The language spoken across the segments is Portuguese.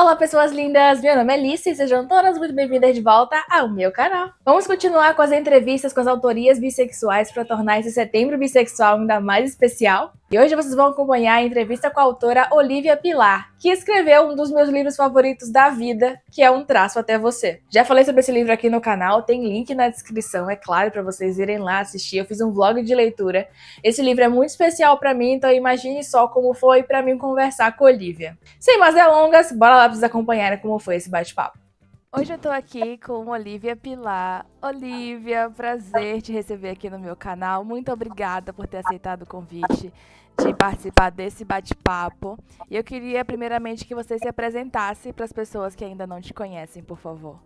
Olá, pessoas lindas! Meu nome é Alice e sejam todas muito bem-vindas de volta ao meu canal. Vamos continuar com as entrevistas com as autorias bissexuais para tornar esse setembro bissexual ainda mais especial. E hoje vocês vão acompanhar a entrevista com a autora Olivia Pilar, que escreveu um dos meus livros favoritos da vida, que é Um Traço Até Você. Já falei sobre esse livro aqui no canal, tem link na descrição, é claro, para vocês irem lá assistir. Eu fiz um vlog de leitura. Esse livro é muito especial para mim, então imagine só como foi para mim conversar com a Olivia. Sem mais delongas, bora lá para vocês acompanharem como foi esse bate-papo. Hoje eu tô aqui com Olivia Pilar. Olivia, prazer te receber aqui no meu canal. Muito obrigada por ter aceitado o convite de participar desse bate-papo. E eu queria primeiramente que você se apresentasse para as pessoas que ainda não te conhecem, por favor.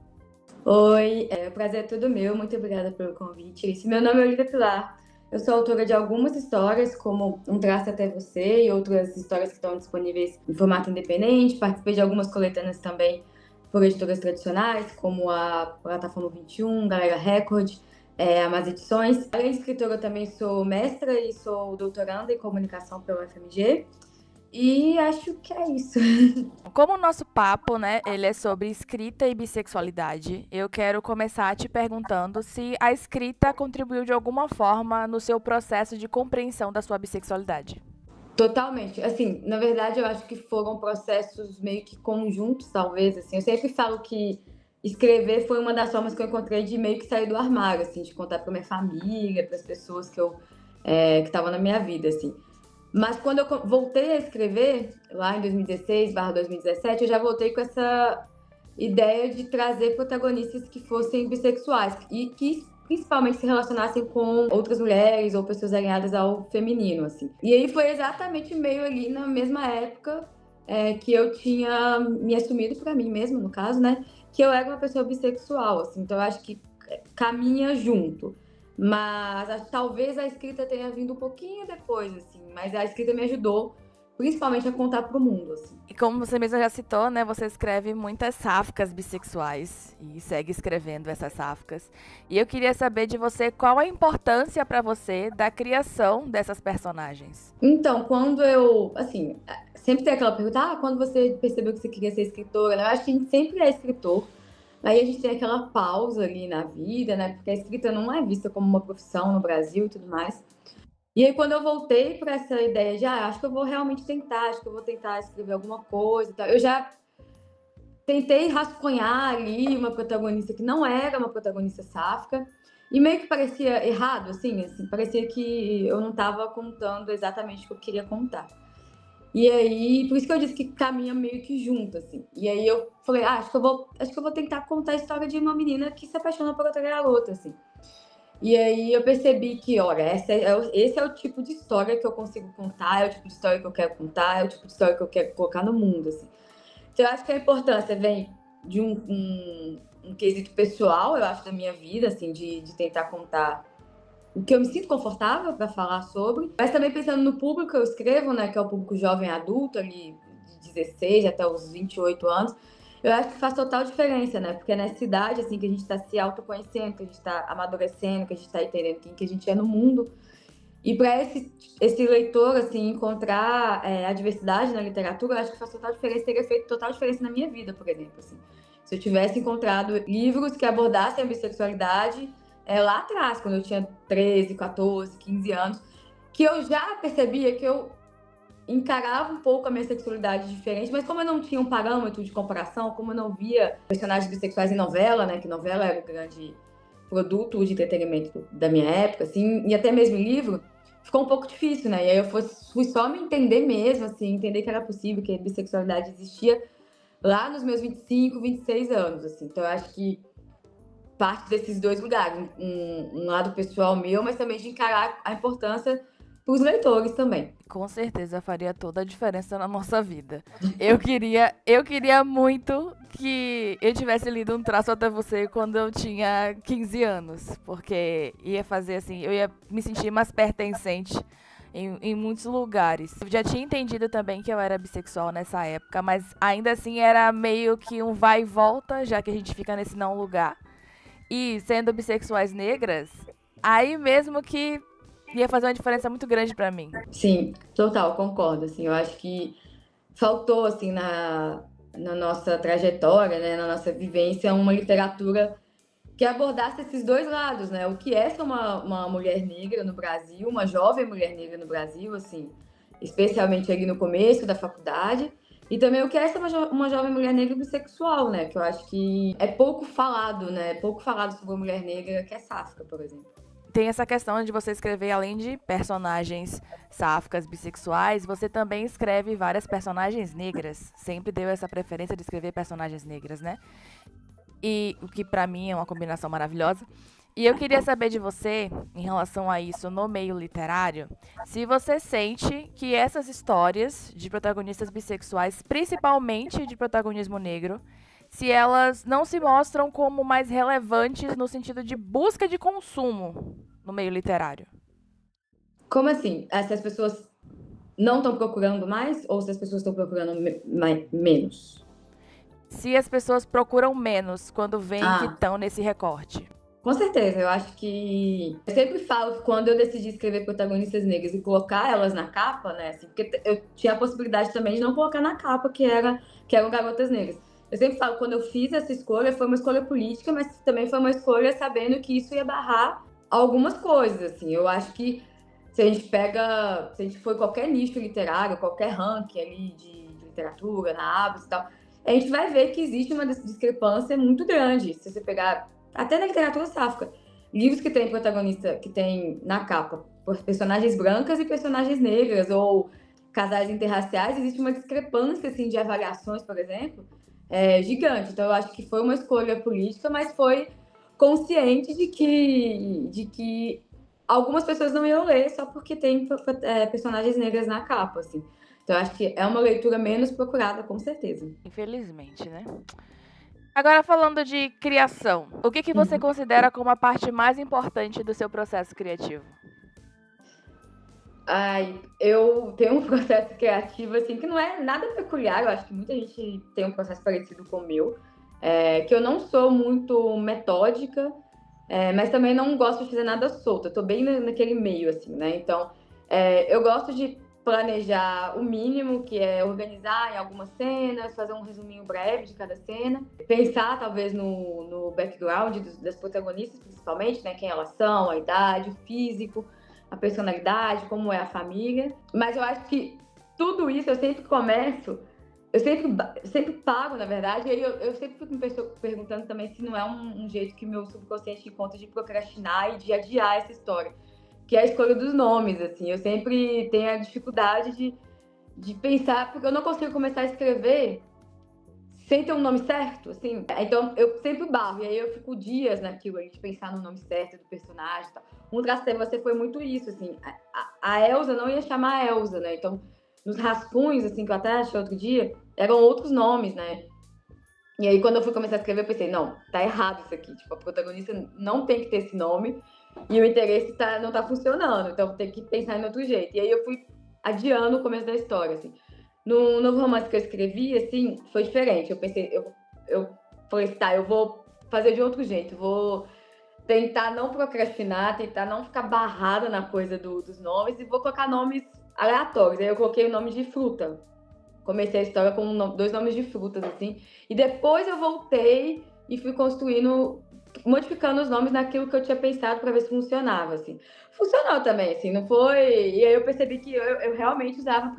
Oi, o prazer é todo meu. Muito obrigada pelo convite. Meu nome é Olivia Pilar. Eu sou autora de algumas histórias, como Um Traço Até Você e outras histórias que estão disponíveis em formato independente. Participei de algumas coletâneas também por editoras tradicionais, como a Plataforma 21, Galera Record, As Edições. Além de escritora, eu também sou mestra e sou doutoranda em comunicação pela UFMG. E acho que é isso. Como o nosso papo, né, ele é sobre escrita e bissexualidade, eu quero começar te perguntando se a escrita contribuiu de alguma forma no seu processo de compreensão da sua bissexualidade. Totalmente. Assim, na verdade, eu acho que foram processos meio que conjuntos, talvez, assim. Eu sempre falo que escrever foi uma das formas que eu encontrei de meio que sair do armário, assim, de contar para minha família, para as pessoas que estavam na minha vida, assim. Mas quando eu voltei a escrever, lá em 2016/2017, eu já voltei com essa ideia de trazer protagonistas que fossem bissexuais e que principalmente se relacionassem com outras mulheres ou pessoas alinhadas ao feminino, assim. E aí foi exatamente meio ali na mesma época que eu tinha me assumido para mim mesma, no caso, né, que eu era uma pessoa bissexual, assim. Então eu acho que caminha junto. Mas talvez a escrita tenha vindo um pouquinho depois, assim. Mas a escrita me ajudou, principalmente a contar pro mundo, assim. E como você mesma já citou, né, você escreve muitas sáficas bissexuais e segue escrevendo essas sáficas. E eu queria saber de você qual a importância para você da criação dessas personagens. Então, quando eu, assim, sempre tem aquela pergunta, quando você percebeu que você queria ser escritora, né? Eu acho que a gente sempre é escritor. Aí a gente tem aquela pausa ali na vida, né? Porque a escrita não é vista como uma profissão no Brasil e tudo mais. E aí, quando eu voltei para essa ideia de, acho que eu vou realmente tentar, acho que eu vou tentar escrever alguma coisa e tal, eu já tentei rascunhar ali uma protagonista que não era uma protagonista sáfica, e meio que parecia errado, assim, parecia que eu não estava contando exatamente o que eu queria contar. E aí, por isso que eu disse que caminha meio que junto, assim. E aí eu falei, acho que eu vou tentar contar a história de uma menina que se apaixona por outra garota, assim. E aí eu percebi que, olha, esse é o tipo de história que eu consigo contar, é o tipo de história que eu quero contar, é o tipo de história que eu quero colocar no mundo, assim. Então, eu acho que a importância vem de um quesito pessoal, eu acho, da minha vida, assim, de tentar contar o que eu me sinto confortável para falar sobre. Mas também pensando no público que eu escrevo, né, que é o público jovem adulto, ali de 16 até os 28 anos, eu acho que faz total diferença, né? Porque é nessa idade, assim, que a gente está se autoconhecendo, que a gente está amadurecendo, que a gente está entendendo quem que a gente é no mundo. E para esse leitor, assim, encontrar a diversidade na literatura, eu acho que faz total diferença, teria feito total diferença na minha vida, por exemplo, assim. Se eu tivesse encontrado livros que abordassem a bissexualidade lá atrás, quando eu tinha 13, 14, 15 anos, que eu já percebia que eu encarava um pouco a minha sexualidade diferente, mas como eu não tinha um parâmetro de comparação, como eu não via personagens bissexuais em novela, né, que novela era o grande produto de entretenimento da minha época, assim, e até mesmo em livro, ficou um pouco difícil, né? E aí eu fui só me entender mesmo, assim, entender que era possível, que a bissexualidade existia lá nos meus 25, 26 anos, assim. Então eu acho que parte desses dois lugares, um lado pessoal meu, mas também de encarar a importância para os leitores também. Com certeza faria toda a diferença na nossa vida. Eu queria muito que eu tivesse lido Um Traço Até Você quando eu tinha 15 anos, porque ia fazer assim, eu ia me sentir mais pertencente em muitos lugares. Eu já tinha entendido também que eu era bissexual nessa época, mas ainda assim era meio que um vai e volta, já que a gente fica nesse não lugar. E sendo bissexuais negras, aí mesmo que ia fazer uma diferença muito grande pra mim. Sim, total, concordo, assim. Eu acho que faltou, assim, na nossa trajetória, né, na nossa vivência, uma literatura que abordasse esses dois lados, né? O que é ser uma mulher negra no Brasil, uma jovem mulher negra no Brasil, assim, especialmente ali no começo da faculdade, e também o que é ser uma jovem mulher negra bissexual, né? Que eu acho que é pouco falado, né? Pouco falado sobre a mulher negra que é sáfica, por exemplo. Tem essa questão de você escrever, além de personagens sáficas, bissexuais, você também escreve várias personagens negras. Sempre deu essa preferência de escrever personagens negras, né? E o que pra mim é uma combinação maravilhosa. E eu queria saber de você, em relação a isso no meio literário, se você sente que essas histórias de protagonistas bissexuais, principalmente de protagonismo negro, se elas não se mostram como mais relevantes no sentido de busca de consumo no meio literário. Como assim? Se as pessoas não estão procurando mais ou se as pessoas estão procurando menos? Se as pessoas procuram menos quando veem que estão nesse recorte. Com certeza, eu acho que... Eu sempre falo que quando eu decidi escrever protagonistas negras e colocar elas na capa, né, assim, porque eu tinha a possibilidade também de não colocar na capa que eram garotas negras. Eu sempre falo, quando eu fiz essa escolha, foi uma escolha política, mas também foi uma escolha sabendo que isso ia barrar algumas coisas, assim. Eu acho que se a gente for qualquer nicho literário, qualquer ranking ali de literatura, na Abras e tal, a gente vai ver que existe uma discrepância muito grande. Se você pegar até na literatura sáfica, livros que tem protagonista, que tem na capa personagens brancas e personagens negras, ou casais interraciais, existe uma discrepância assim, de avaliações, por exemplo, gigante. Então eu acho que foi uma escolha política, mas foi consciente de que algumas pessoas não iam ler só porque tem personagens negras na capa, assim. Então eu acho que é uma leitura menos procurada, com certeza. Infelizmente, né? Agora, falando de criação, o que você considera como a parte mais importante do seu processo criativo? Eu tenho um processo criativo, assim, que não é nada peculiar. Eu acho que muita gente tem um processo parecido com o meu. Que eu não sou muito metódica, mas também não gosto de fazer nada solto. Eu tô bem naquele meio, assim, né? Então, eu gosto de planejar o mínimo, que é organizar em algumas cenas, fazer um resuminho breve de cada cena, pensar talvez no background das protagonistas, principalmente, né? Quem elas são, a idade, o físico, a personalidade, como é a família. Mas eu acho que tudo isso eu sempre começo, eu sempre pago, na verdade, e aí eu sempre fico me perguntando também se não é um jeito que meu subconsciente encontra de procrastinar e de adiar essa história, que é a escolha dos nomes, assim. Eu sempre tenho a dificuldade de pensar, porque eu não consigo começar a escrever sem ter um nome certo, assim. Então eu sempre barro, e aí eu fico dias naquilo aí de pensar no nome certo do personagem e tal. Um traço de você foi muito isso, assim. A Elsa não ia chamar Elsa, né? Então, nos rascunhos, assim, que eu até achei outro dia, eram outros nomes, né? E aí, quando eu fui começar a escrever, eu pensei, não, tá errado isso aqui. Tipo, a protagonista não tem que ter esse nome e o interesse não tá funcionando. Então, vou ter que pensar em outro jeito. E aí, eu fui adiando o começo da história, assim. No novo romance que eu escrevi, assim, foi diferente. Eu pensei, eu falei, tá, eu vou fazer de outro jeito. Vou tentar não procrastinar, tentar não ficar barrada na coisa dos nomes e vou colocar nomes aleatórios. Aí eu coloquei o nome de fruta. Comecei a história com dois nomes de frutas, assim. E depois eu voltei e fui construindo, modificando os nomes naquilo que eu tinha pensado para ver se funcionava, assim. Funcionou também, assim, não foi... E aí eu percebi que eu realmente usava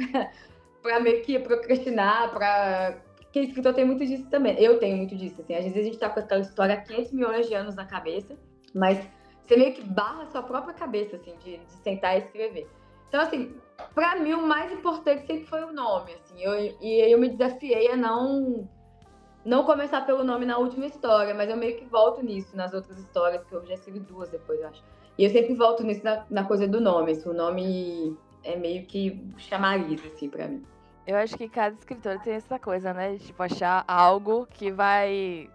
para meio que procrastinar, porque escritor tem muito disso também. Eu tenho muito disso, assim. Às vezes a gente tá com aquela história há 500 milhões de anos na cabeça, mas você meio que barra a sua própria cabeça, assim, de sentar e escrever. Então, assim, pra mim, o mais importante sempre foi o nome, assim. E eu me desafiei a não começar pelo nome na última história, mas eu meio que volto nisso nas outras histórias, que eu já escrevi duas depois, eu acho. E eu sempre volto nisso na coisa do nome, assim. O nome é meio que chamariz, assim, pra mim. Eu acho que cada escritor tem essa coisa, né? De, tipo, achar algo que vai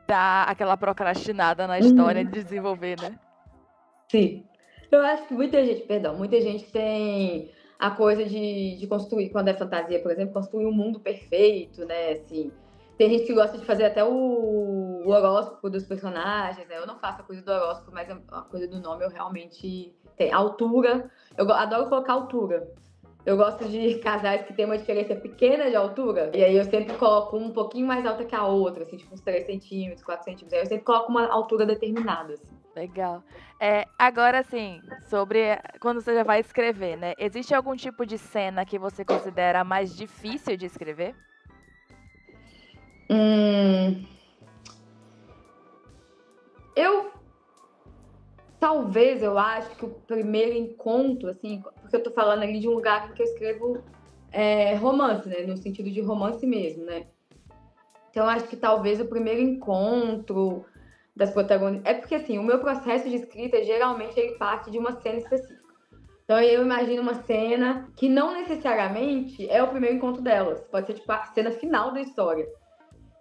dar aquela procrastinada na história de desenvolver, né? Sim. Eu acho que muita gente tem a coisa de construir, quando é fantasia, por exemplo, construir um mundo perfeito, né? Assim, tem gente que gosta de fazer até o horóscopo dos personagens, né? Eu não faço a coisa do horóscopo, mas a coisa do nome eu realmente tenho. Altura, eu adoro colocar altura. Eu gosto de casais que tem uma diferença pequena de altura. E aí eu sempre coloco um pouquinho mais alta que a outra, assim, tipo uns 3 centímetros, 4 centímetros. Aí eu sempre coloco uma altura determinada, assim. Legal. Agora, assim, sobre quando você já vai escrever, né? Existe algum tipo de cena que você considera mais difícil de escrever? Hum, eu Talvez eu acho que o primeiro encontro, assim, porque eu tô falando ali de um lugar em que eu escrevo romance, né? No sentido de romance mesmo, né? Então eu acho que talvez o primeiro encontro das protagonistas. É porque assim, o meu processo de escrita geralmente ele parte de uma cena específica. Então eu imagino uma cena que não necessariamente é o primeiro encontro delas. Pode ser tipo a cena final da história.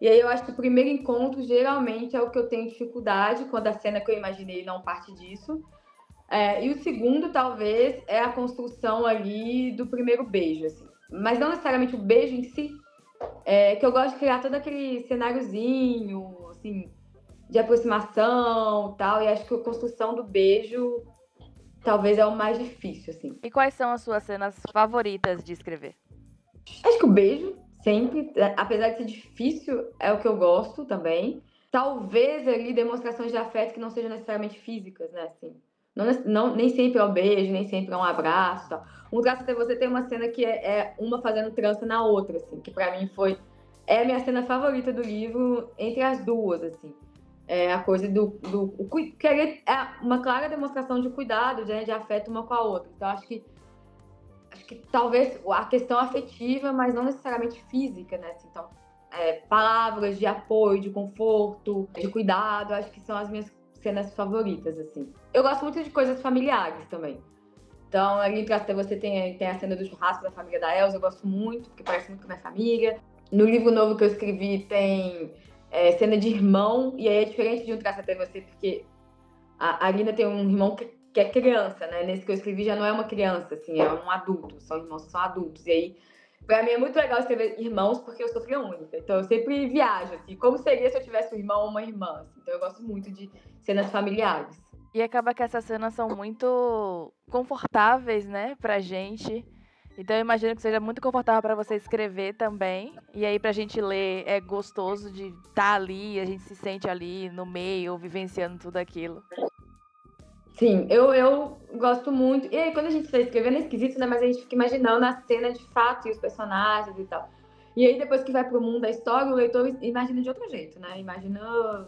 E aí eu acho que o primeiro encontro geralmente é o que eu tenho dificuldade, quando a cena que eu imaginei não parte disso. E o segundo, talvez, é a construção ali do primeiro beijo, assim. Mas não necessariamente o beijo em si, que eu gosto de criar todo aquele cenáriozinho, assim, de aproximação e tal. E acho que a construção do beijo talvez é o mais difícil, assim. E quais são as suas cenas favoritas de escrever? Acho que o beijo, sempre, apesar de ser difícil, é o que eu gosto também. Talvez ali demonstrações de afeto que não sejam necessariamente físicas, né? Assim, nem sempre é o beijo, nem sempre é um abraço. Tal. Um Traço Até Você tem uma cena que é uma fazendo trança na outra, assim, que pra mim é a minha cena favorita do livro entre as duas, assim. É a coisa que é uma clara demonstração de cuidado, de afeto uma com a outra. Então acho que talvez a questão afetiva, mas não necessariamente física, né? Assim, então, palavras de apoio, de conforto, de cuidado, acho que são as minhas cenas favoritas, assim. Eu gosto muito de coisas familiares também. Então, ali em Traço Até Você tem a cena do churrasco da família da Elsa, eu gosto muito, porque parece muito com a minha família. No livro novo que eu escrevi tem cena de irmão, e aí é diferente de Um Traço Até Você, porque a Lina tem um irmão que é criança, né? Nesse que eu escrevi já não é uma criança, assim, é um adulto, são irmãos que são adultos. E aí, pra mim é muito legal escrever irmãos porque eu sou filha única. Então eu sempre viajo, assim, como seria se eu tivesse um irmão ou uma irmã. Assim. Então eu gosto muito de cenas familiares. E acaba que essas cenas são muito confortáveis, né, pra gente. Então eu imagino que seja muito confortável para você escrever também. E aí pra gente ler é gostoso de estar ali, a gente se sente ali no meio, vivenciando tudo aquilo. Sim, eu gosto muito. E aí, quando a gente está escrevendo é esquisito, né? Mas a gente fica imaginando a cena de fato e os personagens e tal. E aí, depois que vai pro mundo da história, o leitor imagina de outro jeito, né? Imagina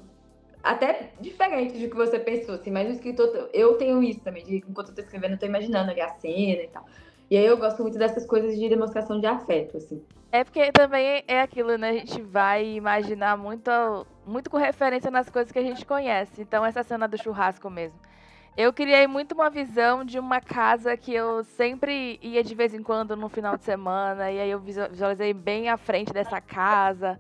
até diferente do que você pensou, assim. Mas o escritor, eu tenho isso também, de enquanto eu tô escrevendo, eu tô imaginando ali a cena e tal. E aí eu gosto muito dessas coisas de demonstração de afeto, assim. É porque também é aquilo, né? A gente vai imaginar muito, muito com referência nas coisas que a gente conhece. Então essa cena do churrasco mesmo. Eu criei muito uma visão de uma casa que eu sempre ia de vez em quando no final de semana, e aí eu visualizei bem à frente dessa casa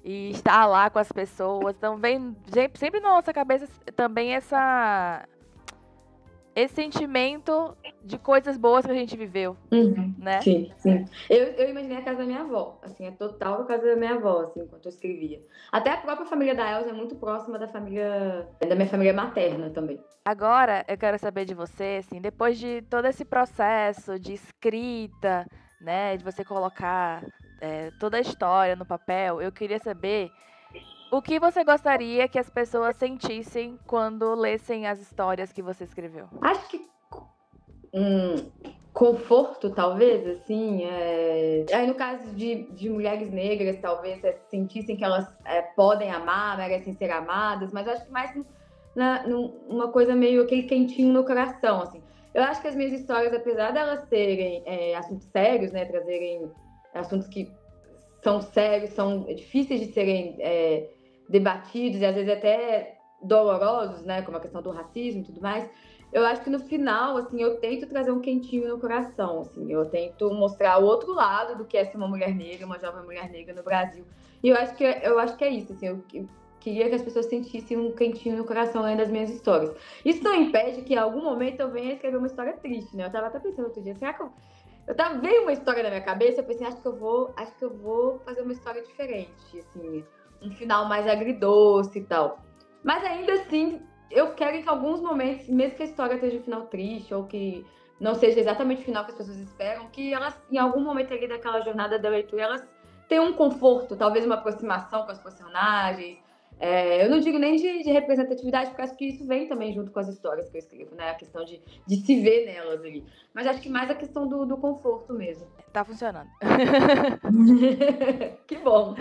e estar lá com as pessoas. Então vem sempre na nossa cabeça também esse sentimento de coisas boas que a gente viveu, né? Sim, sim. Eu imaginei a casa da minha avó, assim, é total a casa da minha avó, assim, enquanto eu escrevia. Até a própria família da Elsa é muito próxima da minha família materna também. Agora eu quero saber de você, assim, depois de todo esse processo de escrita, né, de você colocar toda a história no papel, eu queria saber o que você gostaria que as pessoas sentissem quando lessem as histórias que você escreveu. Acho que conforto, talvez, assim. Aí, no caso de mulheres negras, talvez sentissem que elas podem amar, merecem ser amadas, mas eu acho que mais uma coisa meio aquele quentinho no coração, assim. Eu acho que as minhas histórias, apesar de elas serem assuntos sérios, né, trazerem assuntos que são sérios, são difíceis de serem debatidos e às vezes até dolorosos, né, como a questão do racismo e tudo mais, eu acho que no final, assim, eu tento trazer um quentinho no coração, assim, eu tento mostrar o outro lado do que é ser uma mulher negra, uma jovem mulher negra no Brasil. E eu acho que é isso, assim, eu queria que as pessoas sentissem um quentinho no coração lendo as minhas histórias. Isso não impede que em algum momento eu venha escrever uma história triste, né? Eu tava até pensando outro dia, será que veio uma história na minha cabeça, eu pensei, acho que eu vou fazer uma história diferente, assim, um final mais agridoce e tal. Mas ainda assim, eu quero que em alguns momentos, mesmo que a história esteja um final triste, ou que não seja exatamente o final que as pessoas esperam, que elas, em algum momento ali daquela jornada da leitura, elas têm um conforto, talvez uma aproximação com os personagens. Eu não digo nem de representatividade, porque acho que isso vem também junto com as histórias que eu escrevo, né? A questão de se ver nelas ali. Mas acho que mais a questão do conforto mesmo. Tá funcionando. Que bom.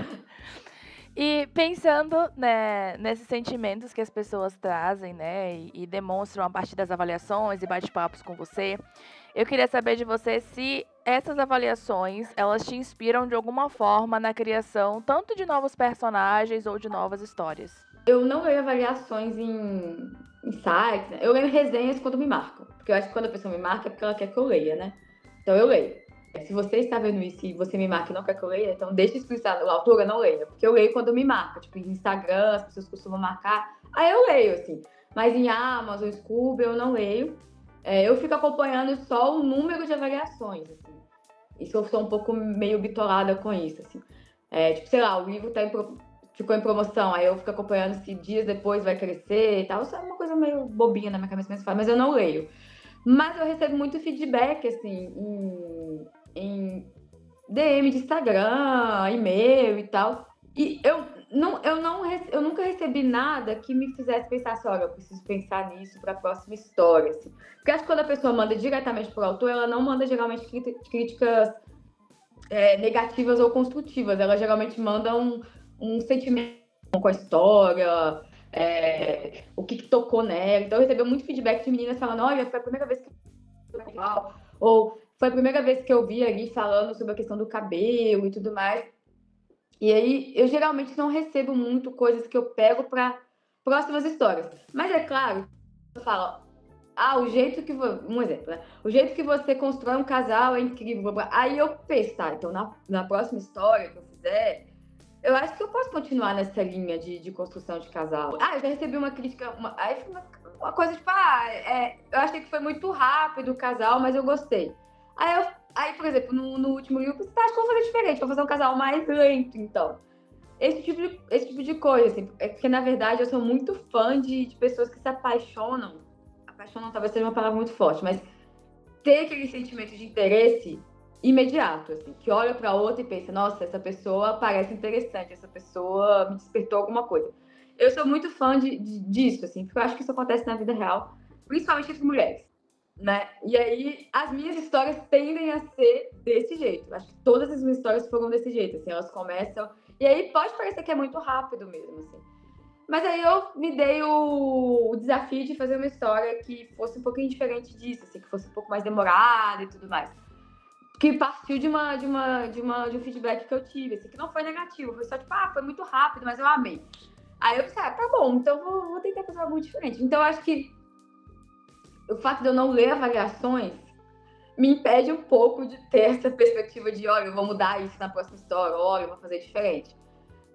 E pensando, né, nesses sentimentos que as pessoas trazem, né, e demonstram a partir das avaliações e bate-papos com você, eu queria saber de você se essas avaliações, elas te inspiram de alguma forma na criação tanto de novos personagens ou de novas histórias. Eu não leio avaliações em sites, né? Eu leio resenhas quando me marcam. Porque eu acho que quando a pessoa me marca é porque ela quer que eu leia, né? Então eu leio. Se você está vendo isso e você me marca e não quer que eu leia, então deixa explicitar, a autora não leia. Porque eu leio quando me marca. Tipo, em Instagram, as pessoas costumam marcar. Aí eu leio, assim. Mas em Amazon, Scoob, eu não leio. Eu fico acompanhando só o número de avaliações, assim. Isso eu sou um pouco meio bitolada com isso, assim. Tipo, sei lá, o livro ficou em promoção, aí eu fico acompanhando se dias depois vai crescer e tal. Isso é uma coisa meio bobinha na minha cabeça, mas eu não leio. Mas eu recebo muito feedback, assim, em DM de Instagram, e-mail e tal. E eu nunca recebi nada que me fizesse pensar assim, olha, eu preciso pensar nisso para a próxima história, assim. Porque acho que quando a pessoa manda diretamente pro autor, ela não manda geralmente críticas negativas ou construtivas. Ela geralmente manda um sentimento com a história, o que tocou nela. Então eu recebi muito feedback de meninas falando, olha, foi a primeira vez que eu vi legal, ou foi a primeira vez que eu vi ali falando sobre a questão do cabelo e tudo mais. E aí eu geralmente não recebo muito coisas que eu pego para próximas histórias. Mas é claro, eu falo, o jeito que um exemplo, né? O jeito que você constrói um casal é incrível. Aí eu penso, tá, então na próxima história que eu fizer, eu acho que eu posso continuar nessa linha de construção de casal. Eu já recebi uma crítica, aí foi uma coisa tipo, eu achei que foi muito rápido o casal, mas eu gostei. Aí, por exemplo, no último livro, você acha que eu vou fazer diferente, vou fazer um casal mais lento, então. Esse tipo de coisa, assim, é porque, na verdade, eu sou muito fã de pessoas que se apaixonam. Apaixonam talvez seja uma palavra muito forte, mas ter aquele sentimento de interesse imediato, assim, que olha pra outra e pensa, nossa, essa pessoa parece interessante, essa pessoa me despertou alguma coisa. Eu sou muito fã disso, assim, porque eu acho que isso acontece na vida real, principalmente entre mulheres, né? E aí, as minhas histórias tendem a ser desse jeito. Acho que todas as minhas histórias foram desse jeito, assim, elas começam... E aí pode parecer que é muito rápido mesmo, assim. Mas aí eu me dei o desafio de fazer uma história que fosse um pouquinho diferente disso, assim, que fosse um pouco mais demorada e tudo mais. Que partiu de um feedback que eu tive, assim, que não foi negativo, foi só tipo, foi muito rápido, mas eu amei. Aí eu pensei, tá bom, então vou tentar fazer algo diferente. Então eu acho que o fato de eu não ler avaliações me impede um pouco de ter essa perspectiva de, olha, eu vou mudar isso na próxima história, olha, eu vou fazer diferente.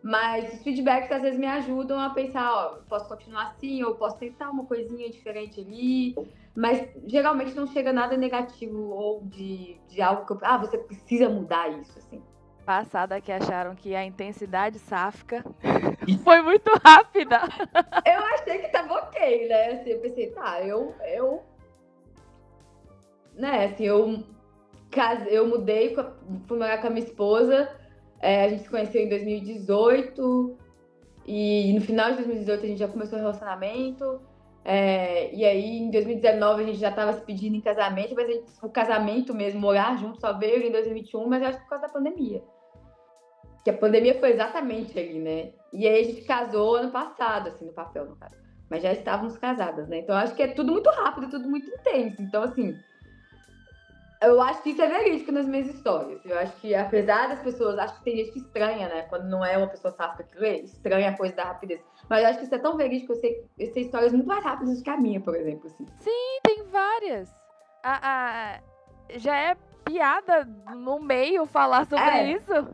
Mas os feedbacks às vezes me ajudam a pensar, posso continuar assim, ou posso tentar uma coisinha diferente ali. Mas geralmente não chega nada negativo ou de algo que eu... você precisa mudar isso, assim. Passada que acharam que a intensidade sáfica foi muito rápida. Eu achei que tava ok, né? Assim, eu pensei, tá, né, assim, eu mudei, fui morar com a minha esposa, a gente se conheceu em 2018 e no final de 2018 a gente já começou o relacionamento, e aí em 2019 a gente já estava se pedindo em casamento, mas o casamento mesmo, morar junto, só veio em 2021, mas eu acho que por causa da pandemia. Que a pandemia foi exatamente ali, né? E aí a gente casou ano passado, assim, no papel, no caso. Mas já estávamos casadas, né? Então eu acho que é tudo muito rápido, tudo muito intenso. Então, assim, eu acho que isso é verídico nas minhas histórias. Eu acho que, apesar das pessoas, acho que tem gente que estranha, né? Quando não é uma pessoa sáfica que lê, estranha a coisa da rapidez. Mas eu acho que isso é tão verídico, eu sei histórias muito mais rápidas do que a minha, por exemplo, assim. Sim, tem várias. Já é piada no meio falar sobre isso.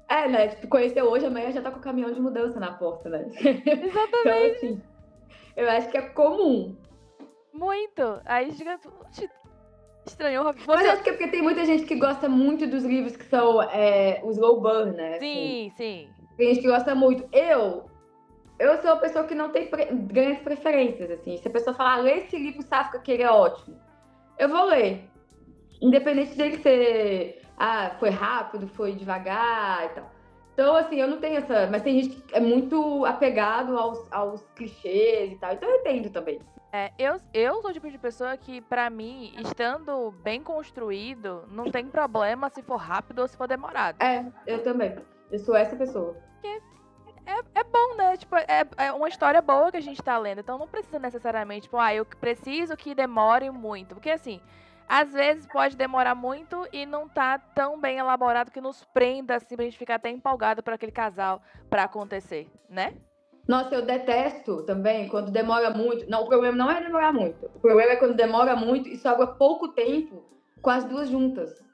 Né? Tipo, conheceu hoje, amanhã já tá com o caminhão de mudança na porta, né? Exatamente. Então, assim, eu acho que é comum. Muito. Aí chega... Estranhou. Mas eu acho que é porque tem muita gente que gosta muito dos livros que são os slow burn, né? Sim, assim. sim. Tem gente que gosta muito. Eu sou uma pessoa que não tem grandes preferências, assim. Se a pessoa falar, lê esse livro sáfico que ele é ótimo, eu vou ler. Independente dele ser, foi rápido, foi devagar e tal. Então, assim, eu não tenho essa. Mas tem gente que é muito apegado aos clichês e tal. Então eu entendo também. Eu sou o tipo de pessoa que, pra mim, estando bem construído, não tem problema se for rápido ou se for demorado. Eu também. Eu sou essa pessoa. É bom, né? Tipo, é uma história boa que a gente tá lendo. Então não precisa necessariamente, tipo, eu preciso que demore muito. Porque assim, às vezes pode demorar muito e não tá tão bem elaborado que nos prenda, assim, pra gente ficar até empolgado por aquele casal pra acontecer, né? Nossa, eu detesto também quando demora muito. Não, o problema não é demorar muito. O problema é quando demora muito e sobra pouco tempo com as duas juntas.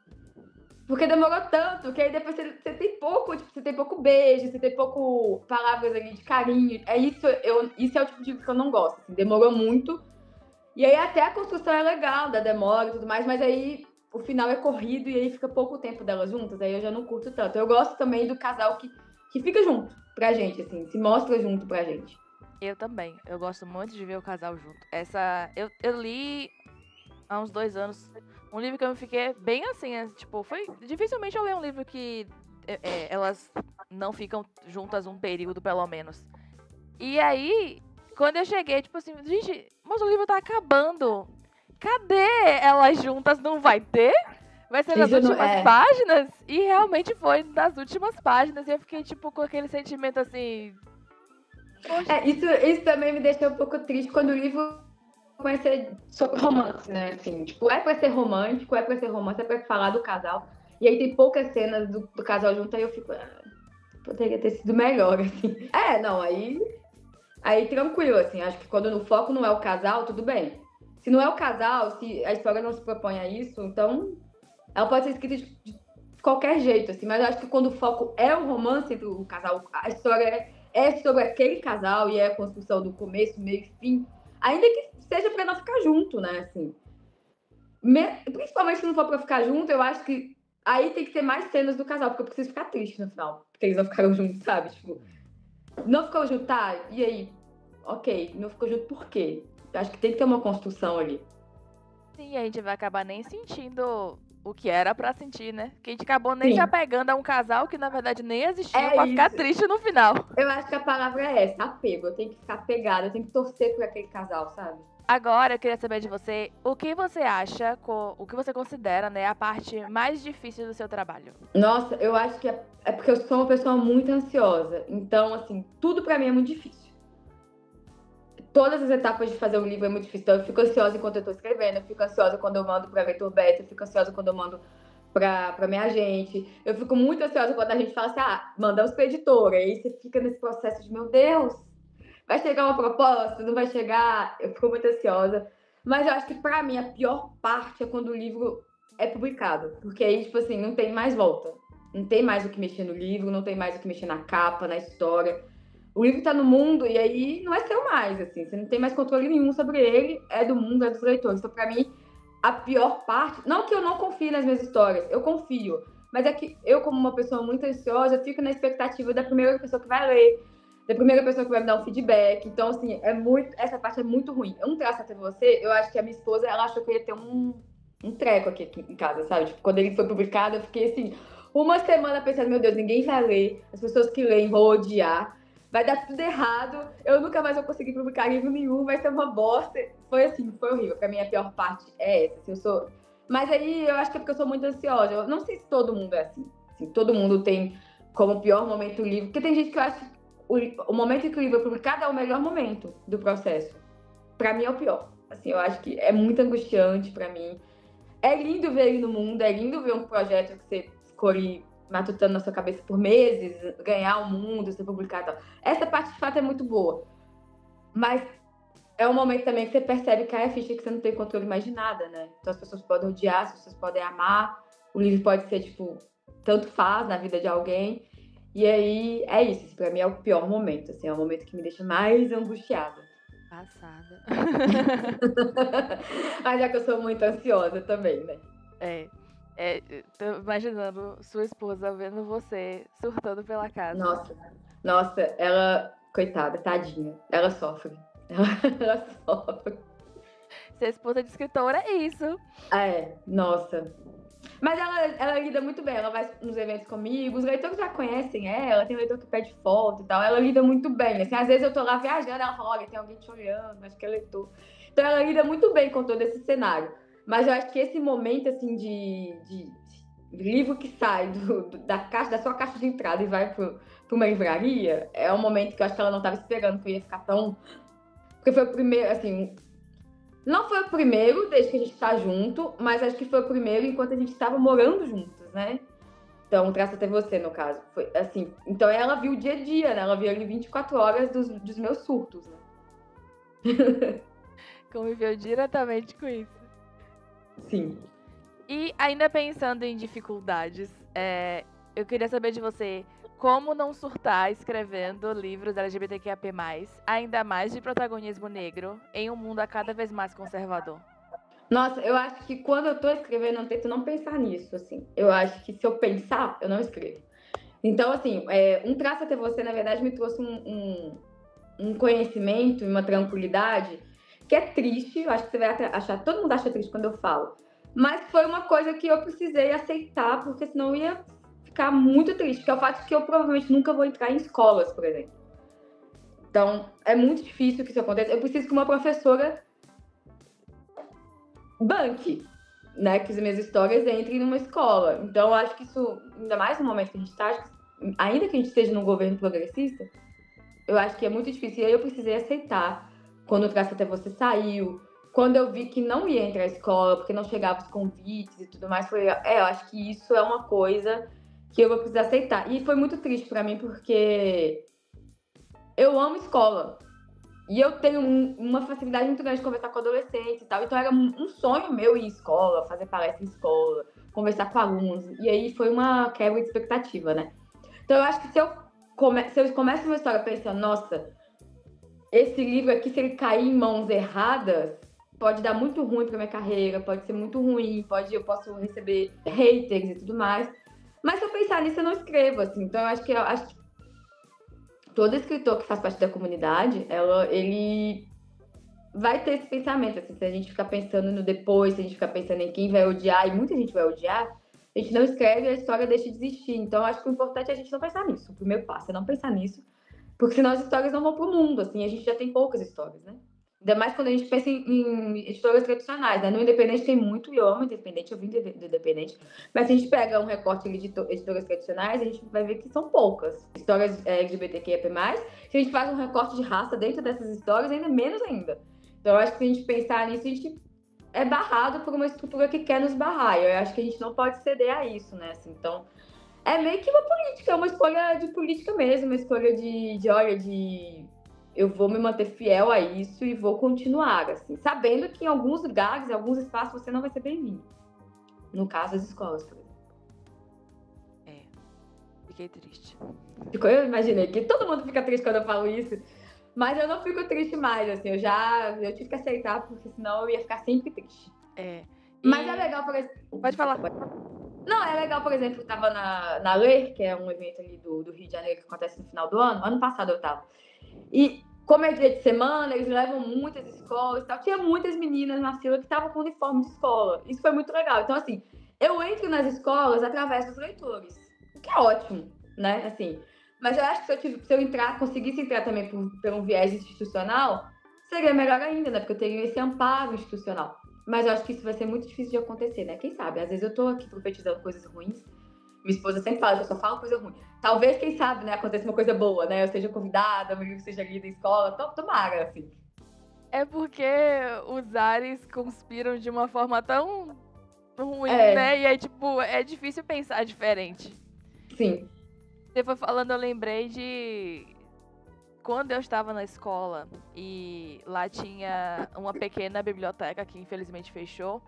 Porque demorou tanto, que aí depois você tem pouco, tipo, você tem pouco beijo, você tem pouco palavras ali de carinho. Isso é o tipo de livro que eu não gosto. Assim, demorou muito. E aí até a construção é legal, da demora e tudo mais, mas aí o final é corrido e aí fica pouco tempo delas juntas, aí eu já não curto tanto. Eu gosto também do casal que fica junto pra gente, assim, se mostra junto pra gente. Eu também. Eu gosto muito de ver o casal junto. Eu li há uns 2 anos um livro que eu fiquei bem assim, tipo, dificilmente eu leio um livro que elas não ficam juntas um período, pelo menos. E aí, quando eu cheguei, tipo assim, gente, mas o livro tá acabando. Cadê elas juntas? Não vai ter? Vai ser nas Isso não últimas páginas? E realmente foi nas últimas páginas. E eu fiquei, tipo, com aquele sentimento assim. Poxa. Isso também me deixou um pouco triste quando o livro vai ser sobre romance, né? Assim, tipo, é pra ser romântico, é pra ser romance, é pra falar do casal. E aí tem poucas cenas do casal junto, aí eu fico. Poderia ter sido melhor, assim. Aí tranquilo, assim. Acho que quando o foco não é o casal, tudo bem. Se não é o casal, se a história não se propõe a isso, então ela pode ser escrita de qualquer jeito, assim. Mas eu acho que quando o foco é o romance entre o casal, a história é sobre aquele casal e é a construção do começo, meio e fim. Ainda que seja pra não ficar junto, né, assim. Principalmente se não for pra ficar junto, eu acho que aí tem que ter mais cenas do casal, porque eu preciso ficar triste no final. Porque eles não ficaram juntos, sabe? Tipo, não ficou junto, tá? E aí? Ok, não ficou junto por quê? Eu acho que tem que ter uma construção ali. Sim, a gente vai acabar nem sentindo o que era pra sentir, né? Que a gente acabou nem se apegando a um casal que, na verdade, nem existiu pra ficar triste no final. Eu acho que a palavra é essa, apego. Eu tenho que ficar apegada, eu tenho que torcer por aquele casal, sabe? Agora, eu queria saber de você, o que você acha, o que você considera, né, a parte mais difícil do seu trabalho? Nossa, eu acho que é porque eu sou uma pessoa muito ansiosa. Então, assim, tudo pra mim é muito difícil. Todas as etapas de fazer um livro é muito difícil. Então, eu fico ansiosa enquanto eu tô escrevendo, eu fico ansiosa quando eu mando pra Veitor Beta, eu fico ansiosa quando eu mando pra minha agente. Eu fico muito ansiosa quando a gente fala assim, mandamos pra editora. E aí você fica nesse processo de, meu Deus, vai chegar uma proposta, não vai chegar? Eu fico muito ansiosa. Mas eu acho que pra mim a pior parte é quando o livro é publicado. Porque aí, tipo assim, não tem mais volta. Não tem mais o que mexer no livro, não tem mais o que mexer na capa, na história. O livro tá no mundo e aí não é seu mais, assim. Você não tem mais controle nenhum sobre ele, é do mundo, é dos leitores. Então, pra mim, a pior parte... Não que eu não confie nas minhas histórias, eu confio. Mas é que eu, como uma pessoa muito ansiosa, fico na expectativa da primeira pessoa que vai ler, da primeira pessoa que vai me dar um feedback. Então, assim, essa parte é muito ruim. Eu não traço até você, eu acho que a minha esposa, ela achou que eu ia ter um treco aqui em casa, sabe? Tipo, quando ele foi publicado, eu fiquei assim, uma semana pensando, meu Deus, ninguém vai ler, as pessoas que leem vão odiar, vai dar tudo errado, eu nunca mais vou conseguir publicar livro nenhum, vai ser uma bosta. Foi assim, foi horrível. Pra mim, a pior parte é essa. Assim, Mas aí, eu acho que é porque eu sou muito ansiosa. Eu não sei se todo mundo é assim. Todo mundo tem como pior momento o livro. Porque tem gente que eu acho que o momento em que o livro é publicado é o melhor momento do processo. Pra mim, é o pior. Assim, eu acho que é muito angustiante pra mim. É lindo ver ele no mundo, é lindo ver um projeto que você escolhe matutando na sua cabeça por meses, ganhar o mundo, ser publicado e tal. Essa parte, de fato, é muito boa. Mas é um momento também que você percebe que a ficha que você não tem controle mais de nada, né? Então as pessoas podem odiar, as pessoas podem amar, o livro pode ser, tipo, tanto faz na vida de alguém. E aí, é isso. Assim, pra mim é o pior momento, assim, é o momento que me deixa mais angustiada. Passada. Mas já que eu sou muito ansiosa também, né? Tô imaginando sua esposa vendo você surtando pela casa. Nossa, ela, coitada, tadinha, ela sofre. Ela sofre. Ser esposa de escritora é isso. Nossa. Mas ela lida muito bem, ela vai nos eventos comigo, os leitores já conhecem ela, tem leitor que pede foto e tal, ela lida muito bem, assim, às vezes eu tô lá viajando, ela fala, olha, tem alguém te olhando, acho que é leitor. Então ela lida muito bem com todo esse cenário. Mas eu acho que esse momento, assim, de livro que sai da sua caixa de entrada e vai pra uma livraria, é um momento que eu acho que ela não tava esperando que eu ia ficar tão... Porque foi o primeiro, assim... Não foi o primeiro desde que a gente tá junto, mas acho que foi o primeiro enquanto a gente estava morando juntos, né? Então, Traça Até Você, no caso. Foi assim. Então ela viu o dia a dia, né? Ela viu ali 24 horas dos meus surtos, né? Conviveu diretamente com isso. Sim. E ainda pensando em dificuldades, eu queria saber de você como não surtar escrevendo livros LGBTQIA+, ainda mais de protagonismo negro, em um mundo a cada vez mais conservador. Nossa, eu acho que quando eu tô escrevendo, eu tento não pensar nisso, assim. Eu acho que se eu pensar, eu não escrevo. Então, assim, um Traço Até Você, na verdade, me trouxe um conhecimento e uma tranquilidade que é triste. Eu acho que você vai achar, todo mundo acha triste quando eu falo. Mas foi uma coisa que eu precisei aceitar, porque senão eu ia ficar muito triste, que é o fato de que eu provavelmente nunca vou entrar em escolas, por exemplo. Então, é muito difícil que isso aconteça. Eu preciso que uma professora banque, né, que as minhas histórias entrem numa escola. Então, eu acho que isso, ainda mais no momento que a gente está, ainda que a gente esteja num governo progressista, eu acho que é muito difícil. E aí eu precisei aceitar quando o Traço Até Você saiu, quando eu vi que não ia entrar à escola, porque não chegavam os convites e tudo mais. Foi, eu acho que isso é uma coisa que eu vou precisar aceitar. E foi muito triste pra mim, porque eu amo escola. E eu tenho uma facilidade muito grande de conversar com adolescentes e tal. Então era um sonho meu ir em escola, fazer palestra em escola, conversar com alunos. E aí foi uma quebra de expectativa, né? Então eu acho que se eu começo uma história pensando, nossa, esse livro aqui, se ele cair em mãos erradas, pode dar muito ruim pra minha carreira, pode ser muito ruim, eu posso receber haters e tudo mais. Mas se eu pensar nisso, eu não escrevo, assim. Então eu acho que todo escritor que faz parte da comunidade, ele vai ter esse pensamento, assim, se a gente ficar pensando no depois, se a gente ficar pensando em quem vai odiar, e muita gente vai odiar, a gente não escreve e a história deixa de existir. Então, eu acho que o importante é a gente não pensar nisso. O primeiro passo é não pensar nisso, porque senão as histórias não vão pro mundo, assim, a gente já tem poucas histórias, né? Ainda mais quando a gente pensa em editoras tradicionais, né? No Independente tem muito, e eu amo Independente, eu vim do Independente. Mas se a gente pega um recorte de editoras tradicionais, a gente vai ver que são poucas. Histórias LGBTQIA+. Se a gente faz um recorte de raça dentro dessas histórias, ainda menos ainda. Então eu acho que se a gente pensar nisso, a gente é barrado por uma estrutura que quer nos barrar. E eu acho que a gente não pode ceder a isso, né? Assim, então, é meio que uma política, é uma escolha de política mesmo, uma escolha de eu vou me manter fiel a isso e vou continuar, assim, sabendo que em alguns lugares, em alguns espaços, você não vai ser bem-vindo. No caso, as escolas, por exemplo. Fiquei triste. Eu imaginei que todo mundo fica triste quando eu falo isso, mas eu não fico triste mais, assim, eu tive que aceitar, porque senão eu ia ficar sempre triste. Mas é legal, por exemplo... Pode falar. Não, é legal, por exemplo, eu tava na Ler, que é um evento ali do Rio de Janeiro que acontece no final do ano passado eu tava. E como é dia de semana, eles levam muitas escolas e tal. Tinha muitas meninas na fila que estavam com uniforme de escola. Isso foi muito legal. Então, assim, eu entro nas escolas através dos leitores, o que é ótimo, né? Assim, mas eu acho que se eu conseguisse entrar também por um viés institucional, seria melhor ainda, né? Porque eu tenho esse amparo institucional. Mas eu acho que isso vai ser muito difícil de acontecer, né? Quem sabe? Às vezes eu tô aqui profetizando coisas ruins. Minha esposa sempre fala que eu só falo coisa ruim. Talvez, quem sabe, né, aconteça uma coisa boa, né? Eu seja convidada, meu livro seja lido em escola. Tomara, assim. É porque os ares conspiram de uma forma tão ruim, né? E aí, tipo, é difícil pensar diferente. Sim. Você foi falando, eu lembrei de... Quando eu estava na escola e lá tinha uma pequena biblioteca que infelizmente fechou.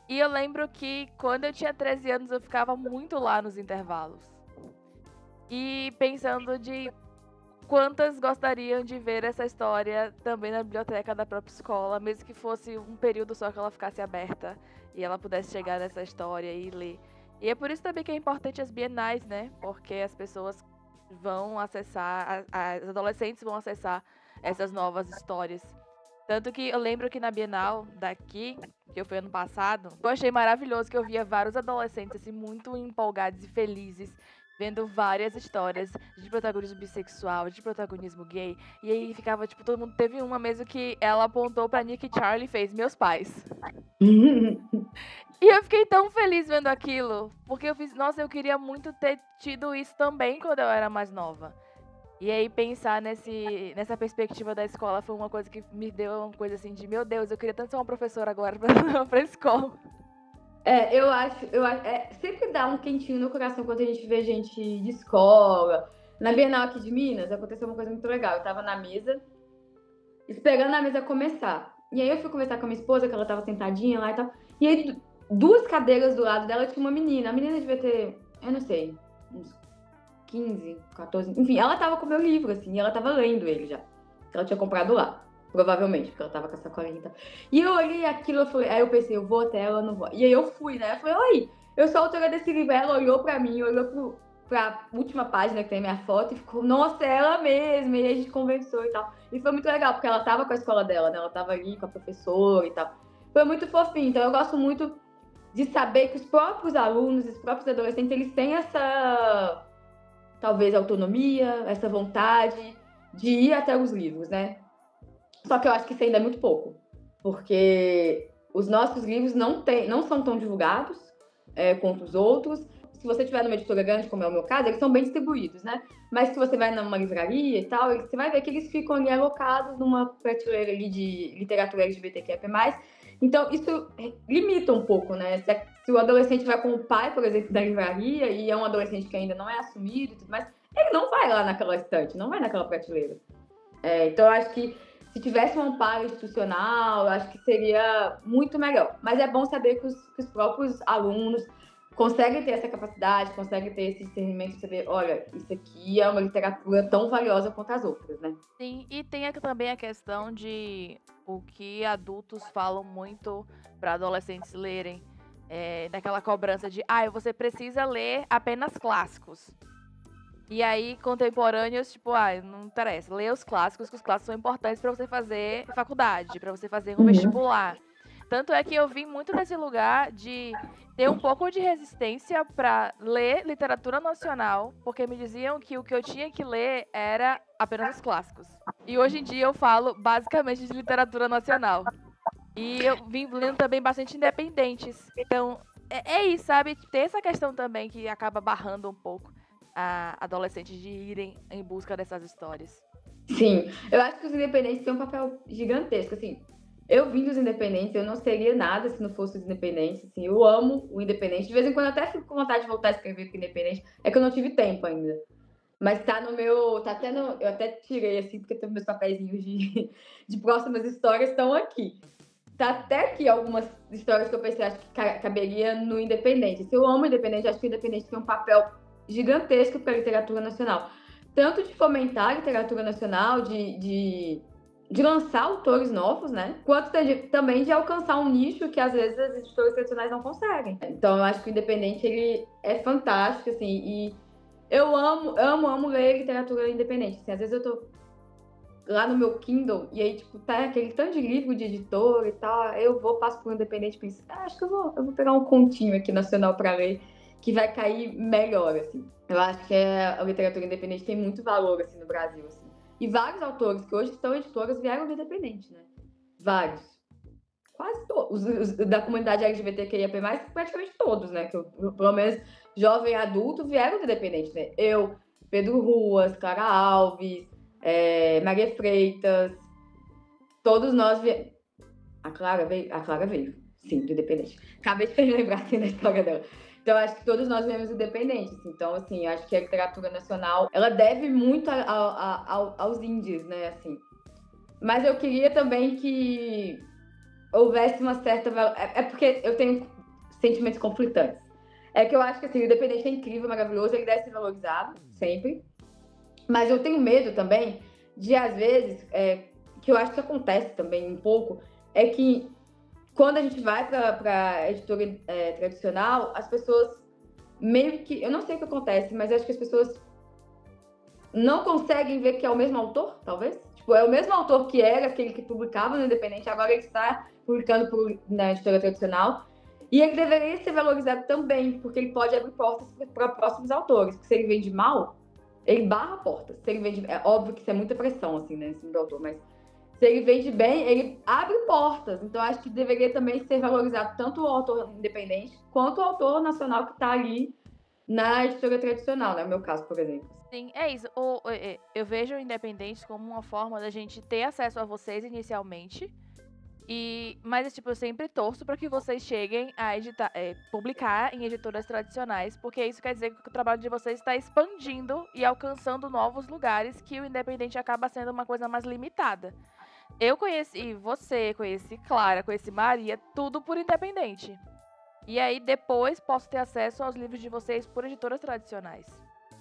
E eu lembro que quando eu tinha 13 anos eu ficava muito lá nos intervalos. E pensando de quantas gostariam de ver essa história também na biblioteca da própria escola, mesmo que fosse um período só que ela ficasse aberta e ela pudesse chegar nessa história e ler. E é por isso também que é importante as bienais, né? Porque as pessoas vão acessar, as adolescentes vão acessar essas novas histórias. Tanto que eu lembro que na Bienal daqui, que eu fui ano passado, eu achei maravilhoso que eu via vários adolescentes, assim, muito empolgados e felizes, vendo várias histórias de protagonismo bissexual, de protagonismo gay. E aí ficava, tipo, todo mundo teve uma mesmo que ela apontou pra Nick Charlie e fez, meus pais. E eu fiquei tão feliz vendo aquilo, porque eu fiz, nossa, eu queria muito ter tido isso também quando eu era mais nova. E aí pensar nessa perspectiva da escola foi uma coisa que me deu uma coisa assim de, meu Deus, eu queria tanto ser uma professora agora pra escola. Eu acho, sempre dá um quentinho no coração quando a gente vê gente de escola. Na Bienal aqui de Minas, aconteceu uma coisa muito legal. Eu tava na mesa, esperando a mesa começar. E aí eu fui conversar com a minha esposa, que ela tava sentadinha lá e tal. E aí, duas cadeiras do lado dela tinha uma menina. A menina devia ter, eu não sei, uns 15, 14. Enfim, ela tava com o meu livro, assim, e ela tava lendo ele já. Ela tinha comprado lá. Provavelmente, porque ela tava com essa sacolinha e tal. E eu olhei aquilo, aí eu pensei, eu vou até ela, não vou. E aí eu fui, né? Eu falei, oi, eu sou a autora desse livro. Ela olhou pra mim, olhou pra última página que tem minha foto e ficou, nossa, é ela mesma. E aí a gente conversou e tal. E foi muito legal, porque ela tava com a escola dela, né? Ela tava ali com a professora e tal. Foi muito fofinho. Então eu gosto muito de saber que os próprios alunos, os próprios adolescentes, eles têm essa, talvez, autonomia, essa vontade de ir até os livros, né? Só que eu acho que isso ainda é muito pouco, porque os nossos livros não são tão divulgados quanto os outros. Se você tiver numa editora grande, como é o meu caso, eles são bem distribuídos, né? Mas se você vai numa livraria e tal, você vai ver que eles ficam ali alocados numa prateleira ali de literatura LGBTQIA+. Então, isso limita um pouco, né? Se o adolescente vai com o pai, por exemplo, da livraria, e é um adolescente que ainda não é assumido e tudo mais, ele não vai lá naquela estante, não vai naquela prateleira. Então, eu acho que se tivesse um amparo institucional, eu acho que seria muito melhor. Mas é bom saber que os próprios alunos conseguem ter essa capacidade, conseguem ter esse discernimento de saber, olha, isso aqui é uma literatura tão valiosa quanto as outras, né? Sim, e tem também a questão de o que adultos falam muito para adolescentes lerem, daquela cobrança de, você precisa ler apenas clássicos. E aí, contemporâneos, tipo, não interessa. Lê os clássicos, que os clássicos são importantes pra você fazer faculdade, pra você fazer um vestibular. Tanto é que eu vim muito nesse lugar de ter um pouco de resistência pra ler literatura nacional, porque me diziam que o que eu tinha que ler era apenas os clássicos. E hoje em dia eu falo basicamente de literatura nacional. E eu vim lendo também bastante independentes. Então, é isso, sabe? Ter essa questão também que acaba barrando um pouco a adolescentes de irem em busca dessas histórias. Sim, eu acho que os independentes têm um papel gigantesco, assim. Eu vim dos independentes, eu não seria nada se não fosse os independentes, assim, eu amo o independente. De vez em quando eu até fico com vontade de voltar a escrever com o independente, é que eu não tive tempo ainda. Mas tá no meu, eu até tirei, assim, porque tem meus papeizinhos de próximas histórias estão aqui. Tá até aqui algumas histórias que eu pensei, acho que caberia no independente. Se eu amo o independente, acho que o independente tem um papel gigantesco para a literatura nacional. Tanto de fomentar a literatura nacional, de lançar autores novos, né? Quanto também de alcançar um nicho que às vezes as editoras tradicionais não conseguem. Então eu acho que o independente ele é fantástico, assim, e eu amo ler literatura independente. Assim, às vezes eu tô lá no meu Kindle e aí, tipo, tá aquele tanto de livro de editor e tal, eu passo por um independente e penso, acho que eu vou pegar um continho aqui nacional para ler, que vai cair melhor, assim. Eu acho que a literatura independente tem muito valor, assim, no Brasil, assim. E vários autores que hoje são editoras vieram do independente, né? Vários. Quase todos. Os da comunidade LGBTQIA+, praticamente todos, né? Que pelo menos jovem e adulto vieram do independente, né? Eu, Pedro Ruas, Clara Alves, Maria Freitas, todos nós viemos. A Clara veio, sim, do independente. Acabei de lembrar assim, da história dela. Então, acho que todos nós viemos independentes. Então, assim, acho que a literatura nacional, ela deve muito aos índios, né, assim. Mas eu queria também que houvesse uma certa... É porque eu tenho sentimentos conflitantes. É que eu acho que, assim, o independente é incrível, maravilhoso, ele deve ser valorizado, sempre. Mas eu tenho medo também de, às vezes, que eu acho que acontece também um pouco, é que quando a gente vai para a editora tradicional, as pessoas meio que... Eu não sei o que acontece, mas eu acho que as pessoas não conseguem ver que é o mesmo autor, talvez? Tipo, é o mesmo autor que era aquele que publicava no Independente, agora ele está publicando na editora tradicional. E ele deveria ser valorizado também, porque ele pode abrir portas para próximos autores. Porque se ele vende mal, ele barra portas. Se ele vende, é óbvio que isso é muita pressão, assim, né, em cima do autor, mas se ele vende bem, ele abre portas. Então, acho que deveria também ser valorizado tanto o autor independente quanto o autor nacional que está ali na editora tradicional, né? No meu caso, por exemplo. Sim, é isso. Eu vejo o Independente como uma forma da gente ter acesso a vocês inicialmente. Mas, tipo, eu sempre torço para que vocês cheguem a publicar em editoras tradicionais, porque isso quer dizer que o trabalho de vocês está expandindo e alcançando novos lugares que o Independente acaba sendo uma coisa mais limitada. Eu conheci você, conheci Clara, conheci Maria, tudo por Independente. E aí depois posso ter acesso aos livros de vocês por editoras tradicionais.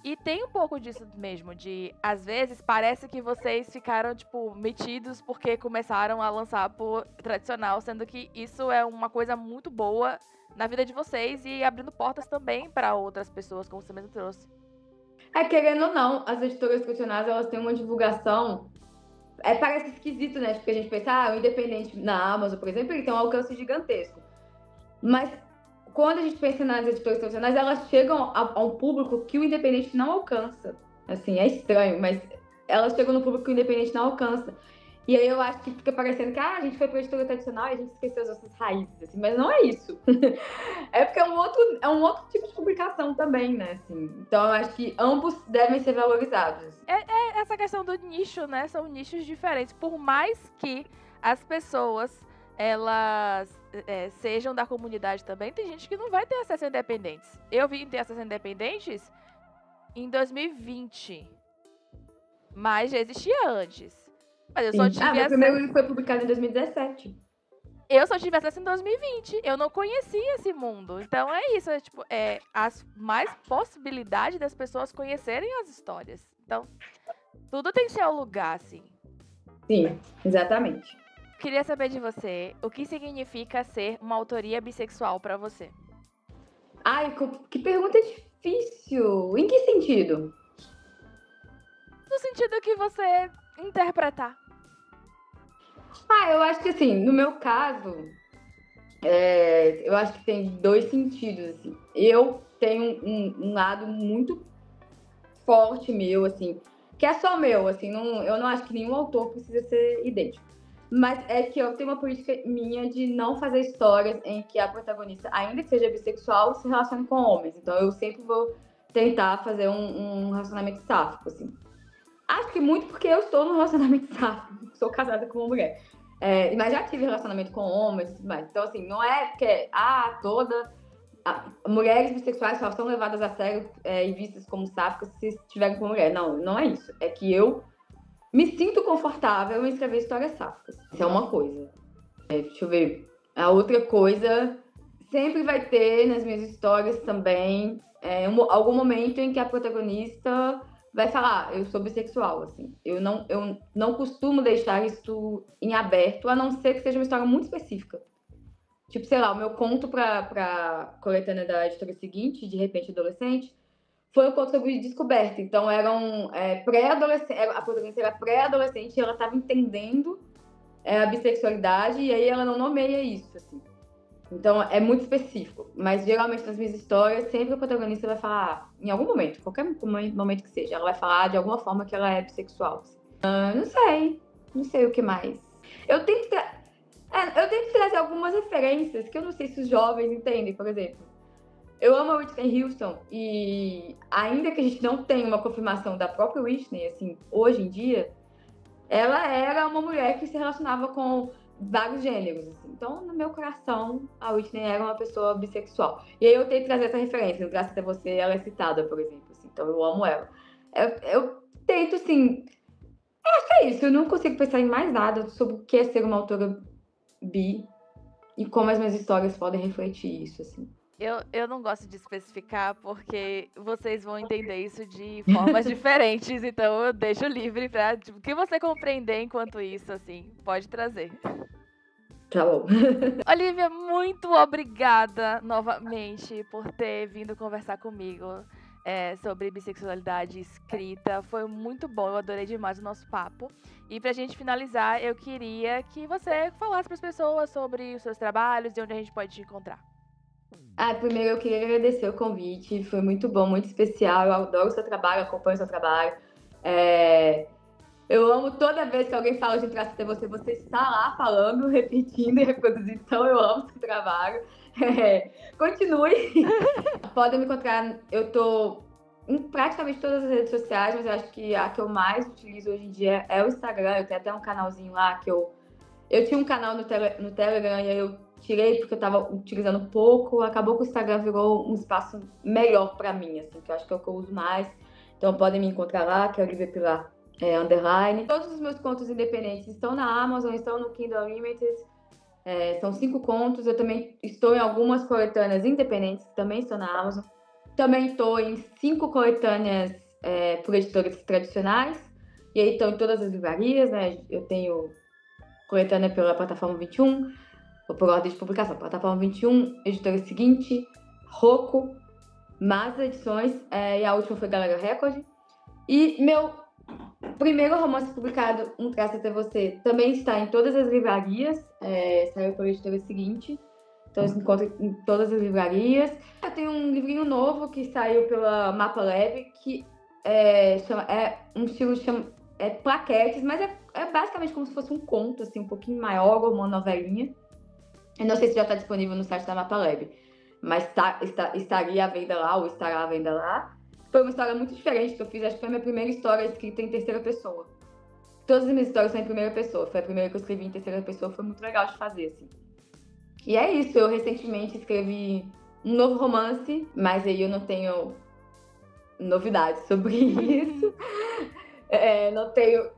E tem um pouco disso mesmo, de às vezes parece que vocês ficaram, tipo, metidos porque começaram a lançar por tradicional, sendo que isso é uma coisa muito boa na vida de vocês e abrindo portas também para outras pessoas, como você mesmo trouxe. Querendo ou não, as editoras tradicionais, elas têm uma divulgação. Parece esquisito, né? Porque a gente pensa, o Independente na Amazon, por exemplo, ele tem um alcance gigantesco. Mas quando a gente pensa nas editoras tradicionais, elas chegam a um público que o Independente não alcança. Assim, é estranho, mas elas chegam no público que o Independente não alcança. E aí eu acho que fica parecendo que a gente foi pra editora tradicional e a gente esqueceu as nossas raízes, assim, mas não é isso. É porque é um outro tipo de publicação também, né? Assim. Então eu acho que ambos devem ser valorizados. É essa questão do nicho, né? São nichos diferentes. Por mais que as pessoas elas sejam da comunidade também, tem gente que não vai ter acesso a independentes. Eu vim ter acesso a independentes em 2020, mas já existia antes. Mas eu só tive acesso... O primeiro livro foi publicado em 2017. Eu só tive acesso em 2020. Eu não conhecia esse mundo. Então é isso, as mais possibilidades das pessoas conhecerem as histórias. Então, tudo tem seu lugar, assim. Sim, exatamente. Queria saber de você, o que significa ser uma autoria bissexual pra você? Ai, que pergunta difícil. Em que sentido? No sentido que você interpretar. Eu acho que assim, no meu caso, eu acho que tem dois sentidos, assim. Eu tenho um lado muito forte meu, assim, que é só meu, assim, eu não acho que nenhum autor precisa ser idêntico. Mas é que eu tenho uma política minha de não fazer histórias em que a protagonista, ainda que seja bissexual, se relacione com homens. Então eu sempre vou tentar fazer um relacionamento sáfico, assim. Acho que muito porque eu estou num relacionamento sáfico, sou casada com uma mulher. Mas já tive relacionamento com homens, mas então assim, não é porque mulheres bissexuais só são levadas a sério e vistas como sáficas se estiverem com mulher. Não, não é isso. É que eu me sinto confortável em escrever histórias sáficas. Isso é uma coisa. Deixa eu ver. A outra coisa, sempre vai ter nas minhas histórias também algum momento em que a protagonista vai falar, eu sou bissexual, assim. Eu não costumo deixar isso em aberto, a não ser que seja uma história muito específica. Tipo, sei lá, o meu conto pra coletânea da editora seguinte, De Repente Adolescente, foi um conto sobre descoberta. Então, eram pré-adolescente, a protagonista era pré-adolescente e ela estava entendendo a bissexualidade e aí ela não nomeia isso, assim. Então, é muito específico. Mas, geralmente, nas minhas histórias, sempre o protagonista vai falar, em algum momento, qualquer momento que seja, ela vai falar de alguma forma que ela é bissexual. Assim. Não sei o que mais. Eu tento trazer algumas referências que eu não sei se os jovens entendem, por exemplo. Eu amo a Whitney Houston e ainda que a gente não tenha uma confirmação da própria Whitney, assim, hoje em dia, ela era uma mulher que se relacionava com vários gêneros, assim. Então, no meu coração, a Whitney era uma pessoa bissexual. E aí eu tento trazer essa referência, graças a você, ela é citada, por exemplo, assim. Então eu amo ela. Eu tento, assim... Acho que é isso, eu não consigo pensar em mais nada sobre o que é ser uma autora bi e como as minhas histórias podem refletir isso, assim. Eu não gosto de especificar porque vocês vão entender isso de formas diferentes, então eu deixo livre pra o que você compreender enquanto isso, assim, pode trazer. Tá bom. Olivia, muito obrigada novamente por ter vindo conversar comigo. sobre bissexualidade escrita. Foi muito bom, eu adorei demais o nosso papo. E pra gente finalizar, eu queria que você falasse pras pessoas sobre os seus trabalhos e onde a gente pode te encontrar. Primeiro eu queria agradecer o convite, foi muito bom, muito especial, eu adoro o seu trabalho, acompanho o seu trabalho. Eu amo toda vez que alguém fala de Traça Até Você, você está lá falando, repetindo e reproduzindo, então eu amo seu trabalho. Continue! Podem me encontrar, eu tô em praticamente todas as redes sociais, mas eu acho que a que eu mais utilizo hoje em dia é o Instagram. Eu tenho até um canalzinho lá que eu tinha um canal no Telegram e aí eu tirei porque eu tava utilizando pouco. Acabou que o Instagram virou um espaço melhor pra mim, assim, que eu acho que é o que eu uso mais. Então podem me encontrar lá, que é Olivia Pilar _. Todos os meus contos independentes estão na Amazon, estão no Kindle Unlimited. São 5 contos. Eu também estou em algumas coletâneas independentes, que também estão na Amazon. Também estou em 5 coletâneas por editoras tradicionais. E aí estão em todas as livrarias, né? Eu tenho coletânea pela Plataforma 21, ou por ordem de publicação. Plataforma 21, editora seguinte, Rocco, Mas Edições, e a última foi Galera Record. E meu primeiro romance publicado, Um Traço Até Você, também está em todas as livrarias, saiu pela editora seguinte, então você encontra em todas as livrarias. Eu tenho um livrinho novo que saiu pela Mapa Lab, que um estilo plaquetes, mas é basicamente como se fosse um conto, assim, um pouquinho maior, ou uma novelinha. Eu não sei se já está disponível no site da Mapa Lab, mas estaria à venda lá, ou estará à venda lá. Foi uma história muito diferente que eu fiz, acho que foi a minha primeira história escrita em terceira pessoa. Todas as minhas histórias são em primeira pessoa, foi a primeira que eu escrevi em terceira pessoa, foi muito legal de fazer, assim. E é isso, eu recentemente escrevi um novo romance, mas aí eu não tenho novidades sobre isso.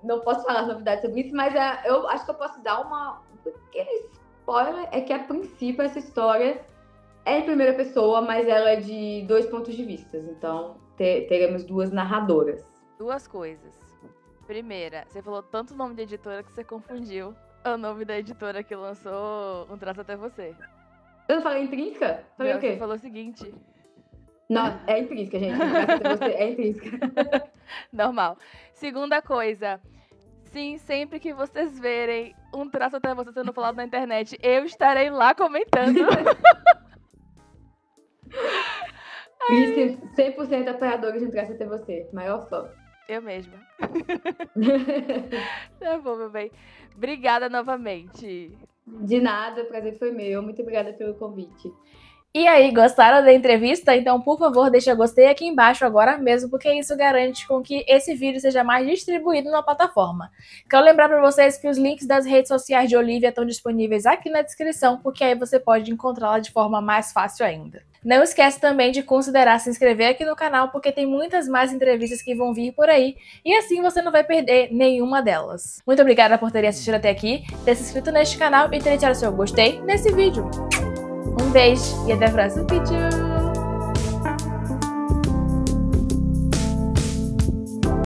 Não posso falar novidades sobre isso, mas eu acho que eu posso dar um pequeno spoiler, é que a princípio essa história é em primeira pessoa, mas ela é de 2 pontos de vista, então teremos 2 narradoras. 2 coisas. Primeira, você falou tanto o nome da editora que você confundiu o nome da editora que lançou Um Traço Até Você. Eu não falei Intrínseca? Falei o quê? Você falou o seguinte. Não, é Intrínseca, gente. Um Traço Até Você é Intrínseca. Normal. Segunda coisa. Sim, sempre que vocês verem Um Traço Até Você sendo falado na internet, eu estarei lá comentando. Isso, 100% apoiadores de Um Traço Até Você. Maior fã. Eu mesma. Tá bom, meu bem. Obrigada novamente. De nada, o prazer foi meu. Muito obrigada pelo convite. E aí, gostaram da entrevista? Então, por favor, deixa gostei aqui embaixo agora mesmo, porque isso garante com que esse vídeo seja mais distribuído na plataforma. Quero lembrar para vocês que os links das redes sociais de Olivia estão disponíveis aqui na descrição, porque aí você pode encontrá-la de forma mais fácil ainda. Não esquece também de considerar se inscrever aqui no canal, porque tem muitas mais entrevistas que vão vir por aí, e assim você não vai perder nenhuma delas. Muito obrigada por terem assistido até aqui, ter se inscrito neste canal e ter deixado seu gostei nesse vídeo. Um beijo e até o próximo vídeo!